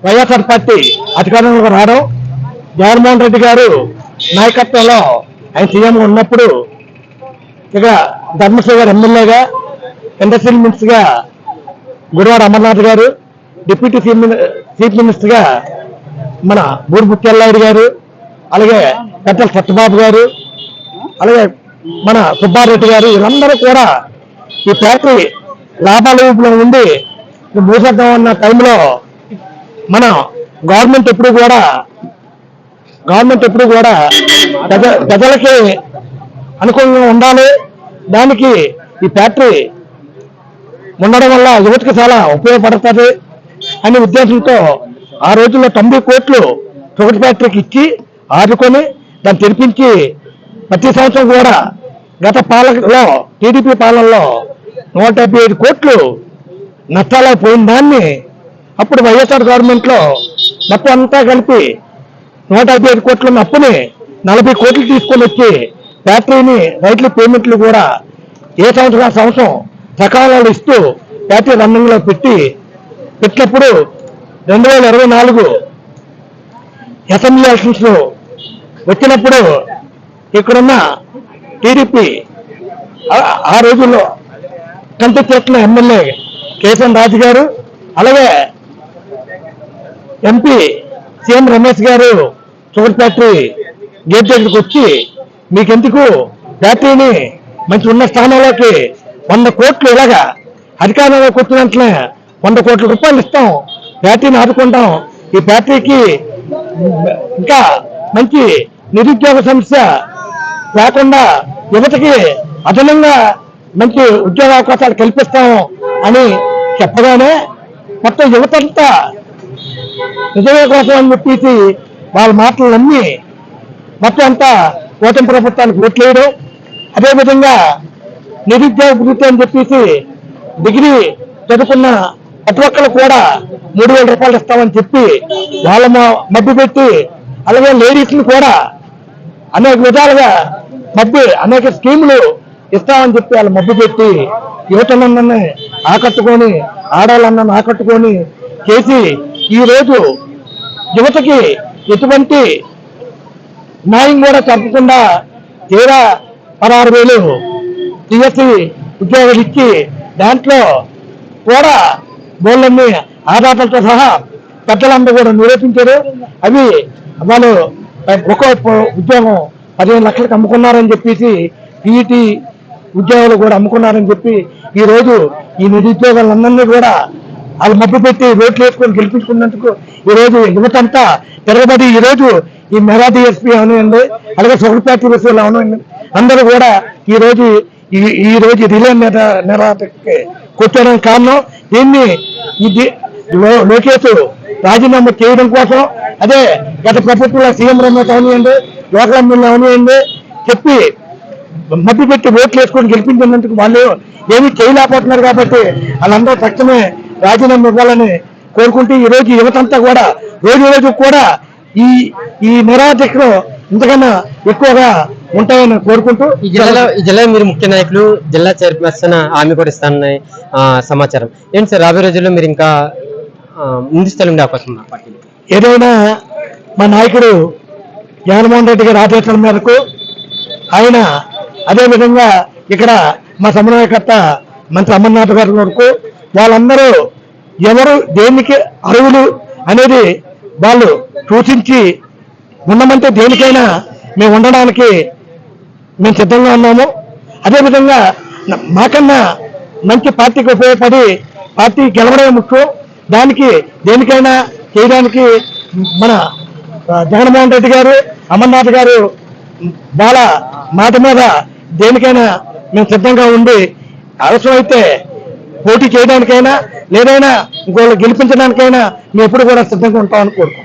YSR party అధికారంలోకి రావడం, జగన్మోహన్ రెడ్డి గారు నాయకత్వంలో ఆయన సీఎం ఉన్నప్పుడు ఇక ధర్మశ్రీ గారు ఎమ్మెల్యేగా, ఇండస్ట్రియల్ మినిస్టర్గా గుడివాడ అమర్నాథ్ గారు, డిప్యూటీ చీఫ్ మినిస్టర్గా మన బూరు ముత్యాలనాయుడు గారు, అలాగే పెద్దల సత్యబాబు గారు, అలాగే మన సుబ్బారెడ్డి గారు, వీళ్ళందరూ కూడా ఈ ఫ్యాక్టరీ లాభాల ఊపులో ఉండి మూసేద్దాం అన్న టైంలో మన గవర్నమెంట్ ఎప్పుడు కూడా ప్రజలకి అనుకూలంగా ఉండాలి, దానికి ఈ ఫ్యాక్టరీ ఉండడం వల్ల యువతకు చాలా ఉపయోగపడుతుంది అనే ఉద్దేశంతో ఆ రోజుల్లో 90 కోట్లు షుగర్ ఫ్యాక్టరీకి ఇచ్చి ఆదుకొని దాన్ని తెరిపించి ప్రతి సంవత్సరం కూడా గత పాలనలో టీడీపీ పాలనలో 175 కోట్లు నష్టాలు పోయిన దాన్ని అప్పుడు వైఎస్ఆర్ గవర్నమెంట్లో మొత్తం అంతా కలిపి 155 కోట్ల అప్పుని 40 కోట్లు తీసుకొని వచ్చి ఫ్యాక్టరీని రైతుల పేమెంట్లు కూడా ఏ సంవత్సరం సకాలంలో ఇస్తూ ఫ్యాక్టరీ రన్నింగ్లో పెట్టినప్పుడు 2024 అసెంబ్లీ ఎలక్షన్స్ వచ్చినప్పుడు ఇక్కడున్న టీడీపీ ఆ రోజుల్లో కంటెస్ట్ చేస్తున్న ఎమ్మెల్యే కేశన్ రాజు గారు, అలాగే ఎంపీ సీఎం రమేష్ గారు షుగర్ ఫ్యాక్టరీ గేట్ దగ్గరికి వచ్చి మీకెందుకు ఫ్యాక్టరీని మంచి ఉన్న స్థానంలోకి 100 కోట్లు ఇలాగా అధికారంలోకి వచ్చిన వెంటనే 100 కోట్ల రూపాయలు ఇస్తాం, ఫ్యాక్టరీని ఆదుకుంటాం, ఈ ఫ్యాక్టరీకి ఇంకా మంచి నిరుద్యోగ సమస్య లేకుండా యువతకి అదనంగా మంచి ఉద్యోగ అవకాశాలు కల్పిస్తాం అని చెప్పగానే మొత్తం యువతంతా నిజమే కోసం అని చెప్పేసి వాళ్ళ మాటలు నమ్మి మొత్తం అంతా కూటమి ప్రభుత్వానికి ఓట్లేయడం, అదేవిధంగా నిరుద్యోగ వృత్తి అని చెప్పేసి డిగ్రీ చదువుకున్న ప్రతి ఒక్కరు కూడా 3,000 రూపాయలు ఇస్తామని చెప్పి వాళ్ళ మబ్బు పెట్టి, అలాగే లేడీస్ని కూడా అనేక విధాలుగా అనేక స్కీములు ఇస్తామని చెప్పి వాళ్ళు మబ్బు పెట్టి యువతలందరినీ ఆకట్టుకొని, ఆడవాళ్ళందరినీ ఆకట్టుకొని చేసి ఈరోజు యువతకి ఎటువంటి న్యాయం కూడా చెప్పకుండా తీరా 16,000 టీఎస్సీ ఉద్యోగాలు ఇచ్చి దాంట్లో కూడా బోళ్ళన్నీ ఆధారాలతో సహా పెద్దలందరూ కూడా నిరూపించారు. అవి వాళ్ళు ఒక్కో ఉద్యోగం 15 లక్షలకు అమ్ముకున్నారని చెప్పేసి టీఈటీ ఉద్యోగాలు కూడా అమ్ముకున్నారని చెప్పి ఈరోజు ఈ నిరుద్యోగాలందరినీ కూడా వాళ్ళు మబ్బు పెట్టి రోడ్లు వేసుకొని గెలిపించుకున్నందుకు ఈరోజు యువతంతా తిరగబడి ఈరోజు ఈ మెగా డిఎస్పీ అవనివ్వండి, అలాగే షుగర్ ఫ్యాక్టరీ విషయాలు అవనివ్వండి, అందరూ కూడా ఈ రోజు రిలే నిరాటకి కూర్చోడానికి కారణం దీన్ని లోకేష్ రాజీనామా చేయడం కోసం, అదే గత ప్రభుత్వంలో సీఎం రమేష్ అవనివ్వండి, లోకల్ ఎమ్మెల్యే అవనివ్వండి చెప్పి మబ్బు పెట్టి ఓట్లు వేసుకొని గెలిపించినందుకు వాళ్ళు ఏమీ చేయలేకపోతున్నారు. కాబట్టి వాళ్ళందరూ తక్షణమే రాజీనామా ఇవ్వాలని కోరుకుంటూ ఈరోజు యువతంతా కూడా రోజు కూడా ఈ నిరాటకులు ఇంతకన్నా ఎక్కువగా ఉంటాయని కోరుకుంటూ ఈ జిల్లా మీరు ముఖ్య నాయకులు జిల్లా చైర్పర్సన్ హామీ కూడా ఇస్తానని సమాచారం. ఏంటి సార్ రాబోయే రోజుల్లో మీరు ఇంకా ముందు స్థలం ఉండే అవకాశం ఉందా పార్టీలో? ఏదైనా మా నాయకుడు జగన్మోహన్ రెడ్డి గారి ఆదేశాల మేరకు ఆయన, అదేవిధంగా ఇక్కడ మా సమన్వయకర్త మంత్రి అమర్నాథ్ గారి వరకు వాళ్ళందరూ ఎవరు దేనికి అర్హులు అనేది వాళ్ళు సూచించి ఉండమంటే దేనికైనా మేము ఉండడానికి మేము సిద్ధంగా ఉన్నాము. అదేవిధంగా మాకన్నా మంచి పార్టీకి ఉపయోగపడి పార్టీ గెలవడమే ముఖ్యం, దానికి దేనికైనా చేయడానికి మన జగన్మోహన్ రెడ్డి గారు, అమర్నాథ్ గారు వాళ్ళ మాట మీద దేనికైనా మేము సిద్ధంగా ఉండి అవసరమైతే పోటీ చేయడానికైనా లేదైనా ఇంకోళ్ళు గెలిపించడానికైనా మేము ఎప్పుడు కూడా సిద్ధంగా ఉంటామని కోరుకుంటాం.